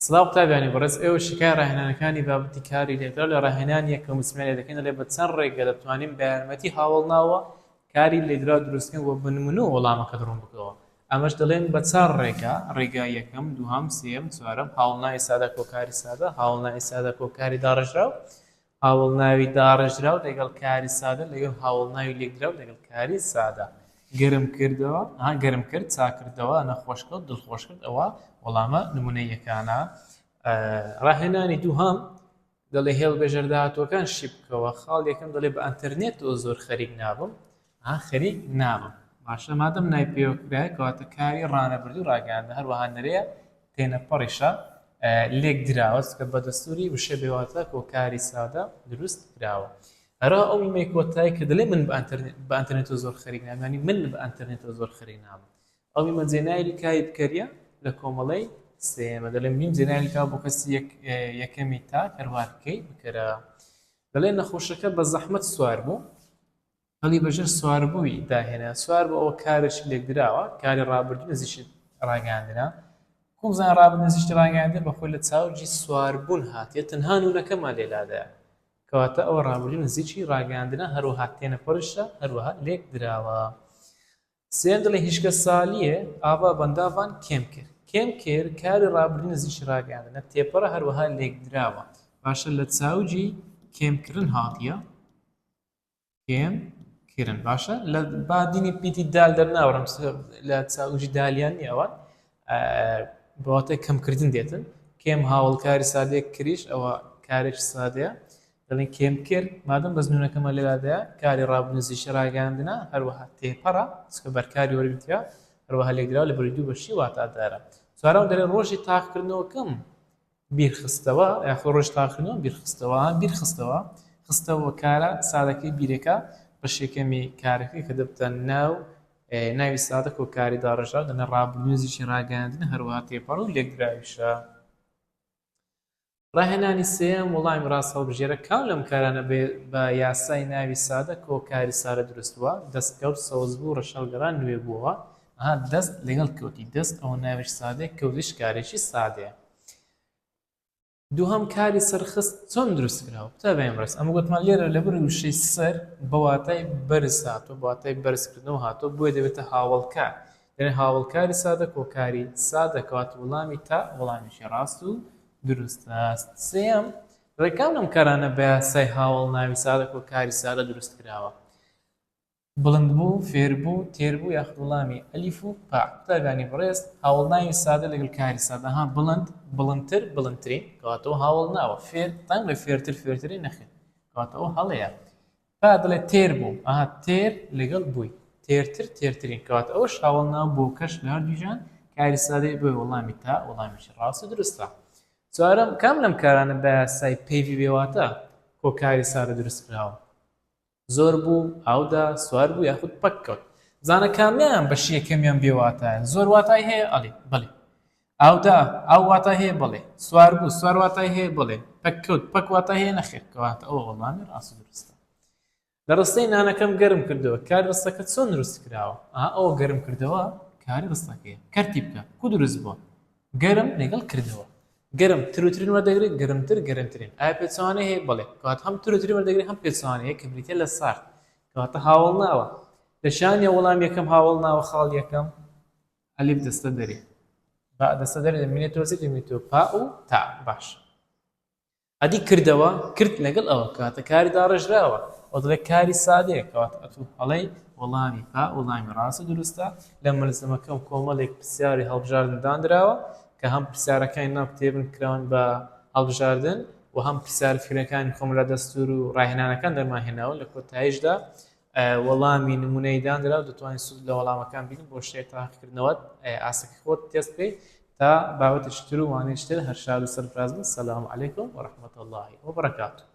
سڵاو قوتابیانی بەڕێز ئێوە شکای ڕاهێنانەکانی بابەتی کاری لێکرا لە ڕاهێنانیەکە مسمێنێ دەکەین لێ بە چەند ڕێگە دەتوانین بە یارمەتی هاوڵناوە کاری لێدرا دروستکەین بۆ بنمونە و وەڵامەکە دڕۆن بکەوە. ئەمەش دەڵێن بە چەند ڕێگە، ڕێگا یەکەم، دووهەم، سێم، چوارەم، هاوڵناوی سادە کۆکاری سادە، هاوڵناوی سادە کۆکاری داڕێژراو، هاوڵناوی داڕێژراو لەگەڵ کاری سادە لەگەڵ هاوڵناوی لێکدراو لەگەڵ کاری سادە. گەرم کردەوە، گەرم کرد، چاکردەوە، نەخۆش کرد، دڵخۆش کرد، ئەوە وەڵامە نمونەیەکانە. ڕاهێنانی دووهەم دەڵێ هێڵبێژەر داهاتووەکان شی بکەوە. خاڵ یەکەم دەڵێ بە ئەنتەرنێتەوە زۆر خەریک نابم، خەریک نابم. باشە مادەم نای پێوەکرایە کەواتە کاری ڕانەبردوو ڕاگەاندنە هەروەها نەرەیە تێنەپەڕیشە لێک دراوە کە بە دەستوری وشە بێواتە کۆکاری سادە دروست کراوە. هەرا ئەو میمەی کۆتایی کە دەڵێ من بە ئەنتەرنێتەوە زۆر خەریک نابم، یعنی من بە ئەنتەرنێتەوە زۆر خەریک نابم. ئەو میمە جێنایری کای بکەریە لە کۆمەڵەی سێمە دەڵێن میم جێنایری کا بۆ کەسی یەکەمی تا هەروارکەی بکەرە. دەڵێن نەخۆشەکە بە زەحمەت سوار بوو، هەڵی بەژەر سواربووی داهێنا. سوار بوو ئەوە کارێکی لێکدراوە، کاری ڕابردوو نزیشت ڕاگەاندنە. کومزان ڕابردوو نزیشت ڕاگەاندن بەخۆی لە چاوجی سواربوون هاتیە، تەنها نونەکەمان لێلادایە. کەواتە ئەوە ڕابردوو نزیکی ڕاگەاندنە هەروەها تێنەپەڕیشە هەروەها لێک دراوە. سێم دەڵێ هیچکە سالیە ئاوا بەنداوان کێم کرد. کێم کرد کاری ڕابردوو نزیکی ڕاگەاندنە تێپەڕە هەروەها لێک دراوە. باشە لە چاوجی کێمکردن هاتیە، کێم کردن. باشە لە بادینی پیتی دال دەرناوەڕم لە چاوجی دالیان نیەوە بەواتای کەمکردن دێتن. کێم هاوڵکاری سادەیە کریش ئەوە کارێکی سادەیە. دەڵێن کێم کرد مادەم بەزنونەکەمە لێلادەیە کاری ڕابردوو نزیکی ڕاگەاندنە هەروەها تێپەڕە چکە بەرکاری وەرگرتیا هەروەها لێکدراوە لە بەری دوو بەشی واتادارە. چوارەم دەڵێن ڕۆژی تاقکردنەوەکەم بیرخستەوە، یاخۆ ڕۆژ تاقکردنەوە بیرخستەوە خستەوە کارە سادەکەی بیرەکە بەشێکەمی کارەکەی کە دەبتە ناوی سادە کۆکاری داڕێژراو دەنە ڕابردوو نزیکی ڕاگەاندنە هەروەها تێپەڕ و لێکدراویشە. ڕاهێنانی سێم وەڵامی ڕاست هەڵبژێرە کام لەم کارانە بە یاسای ناوی سادە کۆکاری سادە دروستووە. دەستکەوت سەوزبوو ڕەشەڵگەران نوێ بووەوە. دەست لەگەڵ کەوتی دەست ئەوە ناویش سادەیە، کەوتیش کارێکی سادەیە. دووهەم کاری سەرخست چۆن دروست کراوە؟ قوتابیان بەڕێز ئەمە گوتمان لێرە لەبەر وشەی سەر بەواتای بەرز هاتووە، بەواتای بەرزکردنەوە هاتووە بۆیە دەبێتە هاوڵکار. یعنی هاوڵکاری سادە کۆکاری سادە کەواتە وەڵامی تا وەڵامیشی ڕاست و دروستە. سێم ڕێکام لەم کارانە بە یاسای هاوڵ ناوی سادە کۆکاری سادە دروست کراوە؟ بڵند بوو، فێر بوو، تێر بوو یاخود وەڵامی ئەلیف و پا. قوتابیانی بەڕێز هاوڵناوی سادە لەگەڵ کاری سادە بڵند بڵندتر بڵندترین کەواتەوە هاوڵناوە. فێر تەنگ لە فێرتر فێرترین نەخێت کەواتەوە هەڵەیە. پا دەڵێ تێر بوو، تێر لەگەڵ بووی تێرتر تێرترین کەواتە ئەوش هاوڵناو بۆ کەش لە هەردووجان کاری سادەی بۆی وەڵامی تا وەڵامیشی ڕاست و دروستە. چوارەم کام لەم کارانە بە یاسای پێیوی بێواتە کۆکاری سادە دروست کراوە؟ زۆر بوو، ئاودا، سوار بوو یاخود پەک کەوت. زانە کامیان بەشی یەکەمیان بێواتایە؟ زۆر واتای هەیە؟ ئەڵێ بەڵێ. ئاودا ئاو واتای هەیە؟ بەڵێ. سوار بوو سوار واتای هەیە؟ بەڵێ. پەک کەوت پەک واتای هەیە؟ نەخێر کەواتە ئەوە وەڵامی ڕاست و دروستە. لە ڕستەی نانەکەم گەرم کردەوە کاری ڕستەکە چۆن دروست کراوە؟ ئەوە گەرم کردەوە کاری ڕستەکەیە. کەرتی بکە کو دروست بووە؟ گەرم لەگەڵ کردەوە. گەرم تروترین وەردەگرێت گەرمتر گەرمترین. ئایا پێچەوانەی هەیە؟ بەڵێ. کەواتە هەم تروترین وەردەگرێت هەم پێچەوانەی هەیە کە بریتە لە سارد کەواتە هاوڵناوە. لە شانیە وەڵام یەکەم هاوڵناوە خاڵ یەکەم ئەلیف دەستە دەرێ، با دەستە دەرێ دەمێنێتەوە زیر دەمێنێتەوە پا و تا. باش ئەدی کردەوە کرد لەگەڵ ئەوە کەواتە کاری داڕێژراوە ئەو دەڵێ کاری سادەیە کەواتە ئەتوو هەڵەی وەڵامی پا وەڵامی ڕاست و دروستە. لە مەلزمەکەم کۆمەڵێک پرسیاری هەڵبژاردن دانراوە کە هەم پرسیارەکانی ناو کتێبن کراون بە هەڵبژاردن و هەم پرسیار فکرەکانی خۆم لە دەستور و ڕاهێنانەکان دەرماهێناوە. لە کۆتاییشدا وەڵامی نمونەی دانرا و دەتوانین سوود لە وەڵامەکان بینن بۆ شتێک تاقیکردنەوەت ئاسەکە خۆت تێست بکەیت تا بابەتشتر و وانەیشتر هەر شاد و سەرفراز بن. سەلام عەلەیکم وەڕەحمەتوڵڵاهی وەبەرەکاتوه.